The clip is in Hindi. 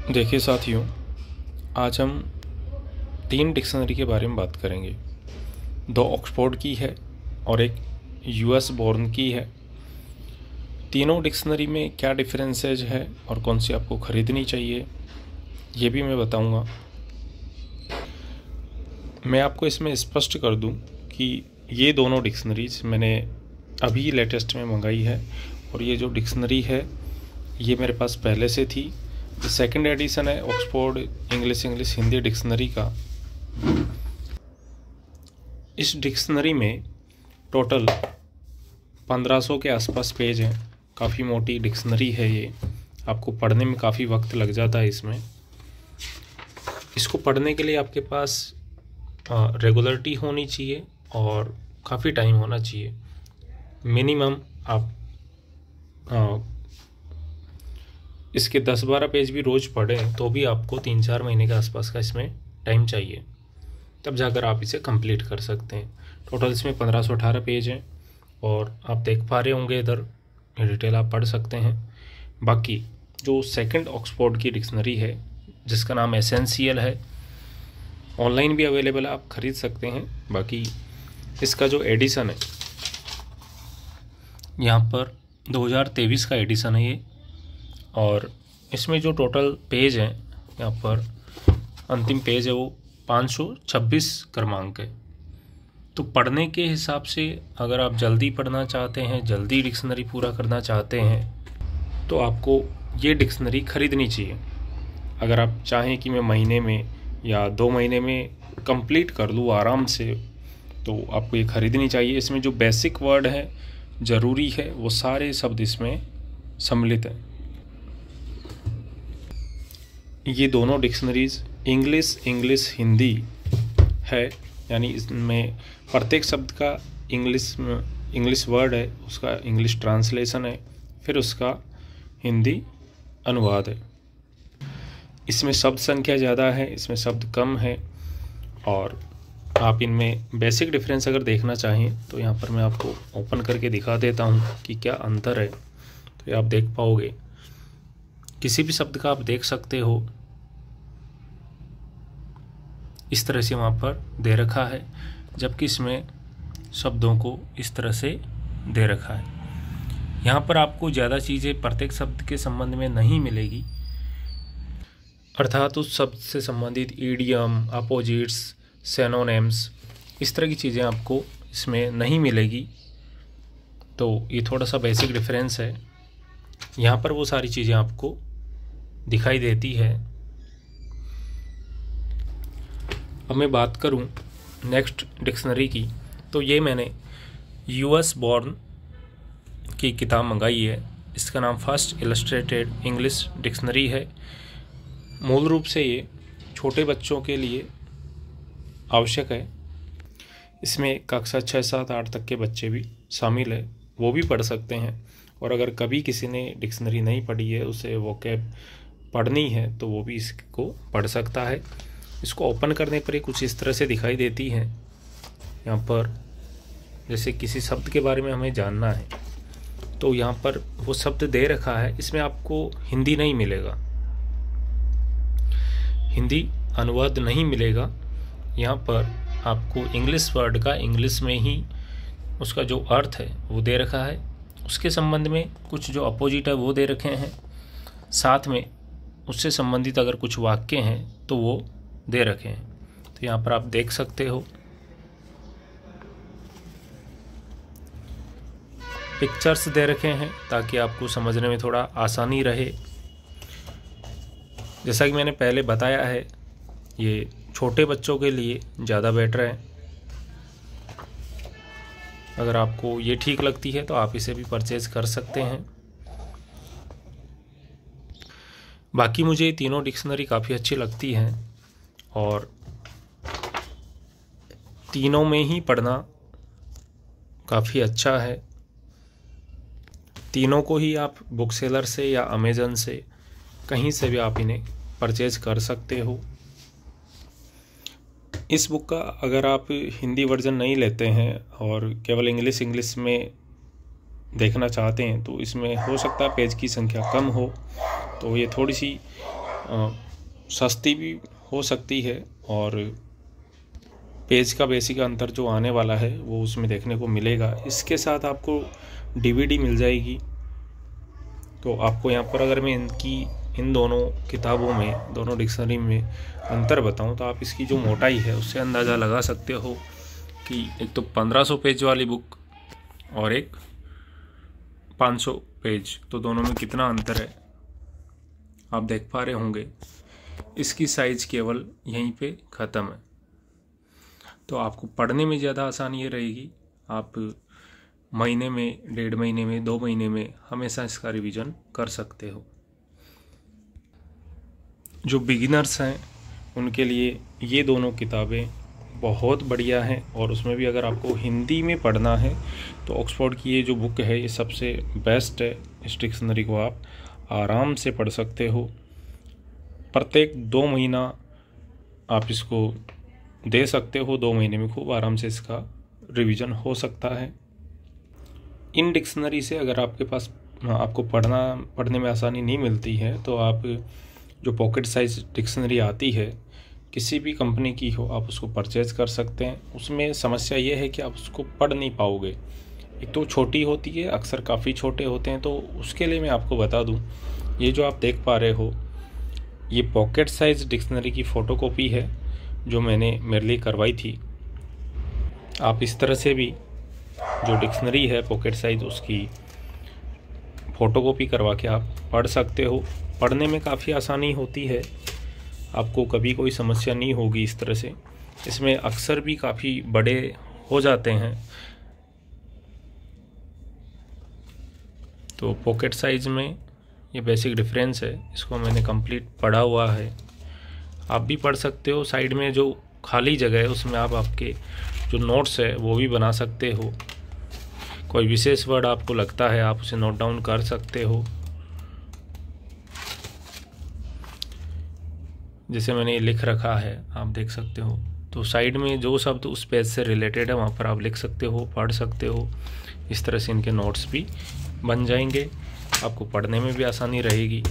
देखिए साथियों, आज हम 3 डिक्शनरी के बारे में बात करेंगे। 2 ऑक्सफोर्ड की है और एक यूएस बोर्न की है। तीनों डिक्शनरी में क्या डिफरेंसेज है और कौन सी आपको ख़रीदनी चाहिए, ये भी मैं बताऊंगा। मैं आपको इसमें स्पष्ट कर दूं कि ये दोनों डिक्शनरीज मैंने अभी लेटेस्ट में मंगाई है और ये जो डिक्शनरी है ये मेरे पास पहले से थी। सेकंड एडिशन है ऑक्सफोर्ड इंग्लिश हिंदी डिक्शनरी का। इस डिक्शनरी में टोटल 1500 के आसपास पेज हैं। काफ़ी मोटी डिक्शनरी है ये, आपको पढ़ने में काफ़ी वक्त लग जाता है इसमें। इसको पढ़ने के लिए आपके पास रेगुलरिटी होनी चाहिए और काफ़ी टाइम होना चाहिए। मिनिमम आप इसके 10-12 पेज भी रोज़ पढ़ें तो भी आपको 3-4 महीने के आसपास का इसमें टाइम चाहिए, तब जाकर आप इसे कंप्लीट कर सकते हैं। टोटल इसमें 1518 पेज हैं और आप देख पा रहे होंगे इधर, ये डिटेल आप पढ़ सकते हैं। बाकी जो सेकंड ऑक्सफोर्ड की डिक्शनरी है जिसका नाम एसेंशियल है, ऑनलाइन भी अवेलेबल है, आप ख़रीद सकते हैं। बाकी इसका जो एडिशन है यहाँ पर 2023 का एडिशन है ये, और इसमें जो टोटल पेज हैं यहाँ पर अंतिम पेज है वो 526 क्रमांक है। तो पढ़ने के हिसाब से अगर आप जल्दी पढ़ना चाहते हैं, जल्दी डिक्शनरी पूरा करना चाहते हैं, तो आपको ये डिक्शनरी ख़रीदनी चाहिए। अगर आप चाहें कि मैं महीने में या 2 महीने में कंप्लीट कर लूँ आराम से, तो आपको ये ख़रीदनी चाहिए। इसमें जो बेसिक वर्ड है ज़रूरी है वो सारे शब्द इसमें सम्मिलित हैं। ये दोनों डिक्शनरीज़ इंग्लिश हिंदी है, यानी इसमें प्रत्येक शब्द का इंग्लिश वर्ड है, उसका इंग्लिश ट्रांसलेशन है, फिर उसका हिंदी अनुवाद है। इसमें शब्द संख्या ज़्यादा है, इसमें शब्द कम है। और आप इनमें बेसिक डिफरेंस अगर देखना चाहें तो यहाँ पर मैं आपको ओपन करके दिखा देता हूँ कि क्या अंतर है, तो ये आप देख पाओगे। किसी भी शब्द का आप देख सकते हो, इस तरह से वहाँ पर दे रखा है, जबकि इसमें शब्दों को इस तरह से दे रखा है। यहाँ पर आपको ज़्यादा चीज़ें प्रत्येक शब्द के संबंध में नहीं मिलेगी, अर्थात उस शब्द से संबंधित ईडियम, अपोजिट्स, सिनोनिम्स, इस तरह की चीज़ें आपको इसमें नहीं मिलेगी। तो ये थोड़ा सा बेसिक डिफरेंस है। यहाँ पर वो सारी चीज़ें आपको दिखाई देती है। अब मैं बात करूं नेक्स्ट डिक्शनरी की, तो ये मैंने यूएस बोर्न की किताब मंगाई है। इसका नाम फर्स्ट इलस्ट्रेटेड इंग्लिश डिक्शनरी है। मूल रूप से ये छोटे बच्चों के लिए आवश्यक है। इसमें कक्षा 6, 7, 8 तक के बच्चे भी शामिल है, वो भी पढ़ सकते हैं। और अगर कभी किसी ने डिक्शनरी नहीं पढ़ी है, उसे वोकैब पढ़नी है, तो वो भी इसको पढ़ सकता है। इसको ओपन करने पर ये कुछ इस तरह से दिखाई देती है। यहाँ पर जैसे किसी शब्द के बारे में हमें जानना है, तो यहाँ पर वो शब्द दे रखा है। इसमें आपको हिंदी नहीं मिलेगा, हिंदी अनुवाद नहीं मिलेगा। यहाँ पर आपको इंग्लिश वर्ड का इंग्लिश में ही उसका जो अर्थ है वो दे रखा है। उसके संबंध में कुछ जो अपोजिट है वो दे रखे हैं, साथ में उससे संबंधित अगर कुछ वाक्य हैं तो वो दे रखे हैं। तो यहाँ पर आप देख सकते हो, पिक्चर्स दे रखे हैं ताकि आपको समझने में थोड़ा आसानी रहे। जैसा कि मैंने पहले बताया है, ये छोटे बच्चों के लिए ज़्यादा बेटर है। अगर आपको ये ठीक लगती है तो आप इसे भी परचेज़ कर सकते हैं। बाकी मुझे तीनों डिक्शनरी काफ़ी अच्छी लगती हैं और तीनों में ही पढ़ना काफ़ी अच्छा है। तीनों को ही आप बुक सेलर से या अमेज़न से कहीं से भी आप इन्हें परचेज़ कर सकते हो। इस बुक का अगर आप हिंदी वर्ज़न नहीं लेते हैं और केवल इंग्लिश में देखना चाहते हैं तो इसमें हो सकता है पेज की संख्या कम हो, तो ये थोड़ी सी सस्ती भी हो सकती है और पेज का बेसिक अंतर जो आने वाला है वो उसमें देखने को मिलेगा। इसके साथ आपको डीवीडी मिल जाएगी। तो आपको यहाँ पर अगर मैं इन दोनों किताबों में, दोनों डिक्शनरी में अंतर बताऊं तो आप इसकी जो मोटाई है उससे अंदाज़ा लगा सकते हो कि एक तो 1500 पेज वाली बुक और एक 500 पेज, तो दोनों में कितना अंतर है आप देख पा रहे होंगे। इसकी साइज़ केवल यहीं पे ख़त्म है। तो आपको पढ़ने में ज़्यादा आसानी ये रहेगी। आप महीने में, 1.5 महीने में, 2 महीने में हमेशा इसका रिवीजन कर सकते हो। जो बिगिनर्स हैं उनके लिए ये दोनों किताबें बहुत बढ़िया हैं। और उसमें भी अगर आपको हिंदी में पढ़ना है तो ऑक्सफोर्ड की ये जो बुक है ये सबसे बेस्ट है। इस डिक्शनरी को आप आराम से पढ़ सकते हो। प्रत्येक 2 महीना आप इसको दे सकते हो। 2 महीने में खूब आराम से इसका रिवीजन हो सकता है। इन डिक्शनरी से अगर आपके पास आपको पढ़ने में आसानी नहीं मिलती है तो आप जो पॉकेट साइज डिक्शनरी आती है, किसी भी कंपनी की हो, आप उसको परचेज़ कर सकते हैं। उसमें समस्या ये है कि आप उसको पढ़ नहीं पाओगे। एक तो छोटी होती है, अक्सर काफ़ी छोटे होते हैं। तो उसके लिए मैं आपको बता दूं, ये जो आप देख पा रहे हो ये पॉकेट साइज डिक्शनरी की फ़ोटोकॉपी है जो मैंने मेरे लिए करवाई थी। आप इस तरह से भी जो डिक्शनरी है पॉकेट साइज उसकी फ़ोटोकॉपी करवा के आप पढ़ सकते हो। पढ़ने में काफ़ी आसानी होती है, आपको कभी कोई समस्या नहीं होगी इस तरह से। इसमें अक्सर भी काफ़ी बड़े हो जाते हैं। तो पॉकेट साइज़ में ये बेसिक डिफरेंस है। इसको मैंने कंप्लीट पढ़ा हुआ है, आप भी पढ़ सकते हो। साइड में जो खाली जगह है उसमें आप आपके जो नोट्स है वो भी बना सकते हो। कोई विशेष वर्ड आपको लगता है आप उसे नोट डाउन कर सकते हो। जैसे मैंने ये लिख रखा है आप देख सकते हो। तो साइड में जो शब्द उस पेज से रिलेटेड है वहाँ पर आप लिख सकते हो, पढ़ सकते हो। इस तरह से इनके नोट्स भी बन जाएंगे, आपको पढ़ने में भी आसानी रहेगी।